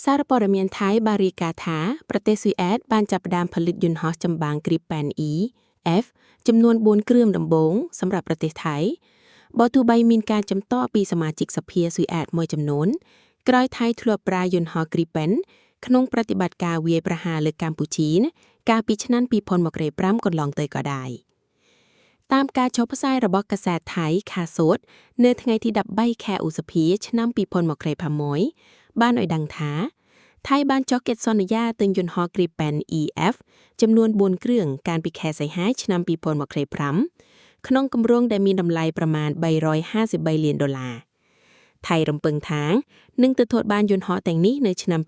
សារព័ត៌មានថៃបានរាយការណ៍ថាប្រទេសស៊ុយអែតបានចាប់ផ្ដើមផលិតយន្តហោះចម្បាំង Gripen E-F ចំនួន4គ្រឿងដំបូងសម្រាប់ប្រទេសថៃបើទោះបីមានការចំទាស់ពីសមាជិកសភាស៊ុយអែតមួយចំនួនក្រោយថៃធ្លាប់ប្រើយន្តហោះ Gripen ក្នុងប្រតិបត្តិការវាយប្រហារលើកម្ពុជាកាលពីឆ្នាំ2025កន្លងទៅក៏ដែរតាមការចុះផ្សាយរបស់កាសែតថៃខាសួតនៅថ្ងៃទី13ខែឧសភាឆ្នាំ2026បានឲ្យដឹងថាថៃបានចុះកិច្ចសន្យាទិញយន្តហោះ Gripen E-F ចំនួន4គ្រឿងកាលពីខែសីហាឆ្នាំ2025ក្នុងគម្រោងដែលមានតម្លៃប្រមាណ$353លានថៃរំពឹងថានឹងទទួលបានយន្តហោះទាំងនេះនៅឆ្នាំ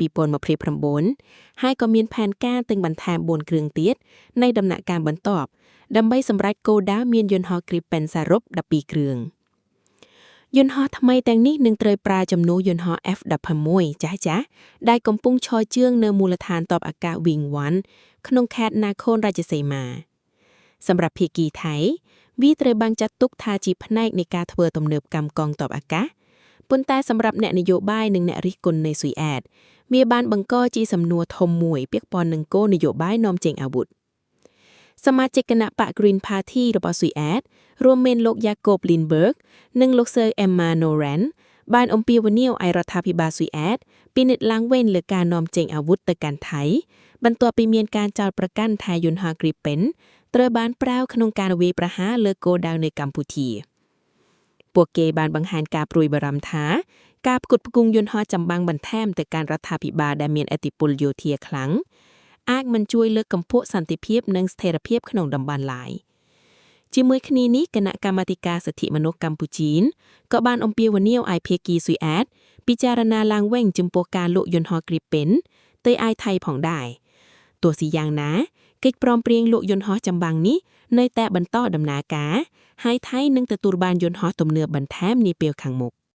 2029ហើយក៏មានផែនការទិញបន្ថែម4គ្រឿងទៀតในដំណាក់កាលបន្ទាប់ដើម្បីសម្រេចគោលដៅមានយន្តហោះ Gripen សរុប12គ្រឿងយន្តហោះថ្មីទាំងនេះនឹងត្រូវប្រើជំនួសយន្តហោះ F-16 ចាស់ៗដែលកំពុងឈរជើងនៅមូលដ្ឋានទ័ពអាកាស Wing 1ក្នុងខេត្តនាខូនរាជសីមាសម្រាប់ភាគីថៃវាត្រូវបានចាត់ទុកថាជាផ្នែកនៃការធ្វើទំនើបកម្មកងទ័ពអាកាសប៉ុន្តែសម្រាប់អ្នកនយោបាយនិងអ្នករិះគន់នៅស៊ុយអែតវាបានបង្កជាសំណួរធំមួយពាក់ព័ន្ធនឹងគោលនយោបាយនាំចេញអាវុធសមាជិកគណៈបក Green Party របស់ស៊ុយអែតរួមមានលោក Jacob Lindberg និងលោក Sir Emma Noren បានអំពាវនាវឲ្យរដ្ឋាភិបាលស៊ុយអែតពិនិត្យឡើងវិញលើការនាំចេញអាវុធទៅកាន់ថៃបន្ទាប់ពីមានការចោទប្រកាន់ថាយន្តហោះ Gripen ត្រូវបានប្រើក្នុងការវាយប្រហារលើគោលដៅនៅកម្ពុជាពួកគេបានបង្ហាញការព្រួយបារម្ភថាការផ្គត់ផ្គង់យន្តហោះចម្បាំងបន្ថែមទៅកាន់រដ្ឋាភិបាលដែលមានឥទ្ធិពលយោធាខ្លាំងអាចមិនជួយលើកកម្ពស់សន្តិភាពនិងស្ថិរភាពក្នុងតំបន់ឡើយជាមួយគ្នានេះគណៈកម្មាធិការសិទ្ធិមនុស្សកម្ពុជាក៏បានអំពាវនាវឲ្យភាគីស៊ុយអែតពិចារណាឡើងវិញចំពោះការលក់យន្តហោះ Gripen ទៅឲ្យថៃផងដែរទោះជាយ៉ាងណាកិច្ចព្រមព្រៀងលក់យន្តហោះចម្បាំងនេះនៅតែបន្តដំណើរការហើយថៃនឹងទទួលបានយន្តហោះទំនើបបន្ថែមនាពេលខាងមុខ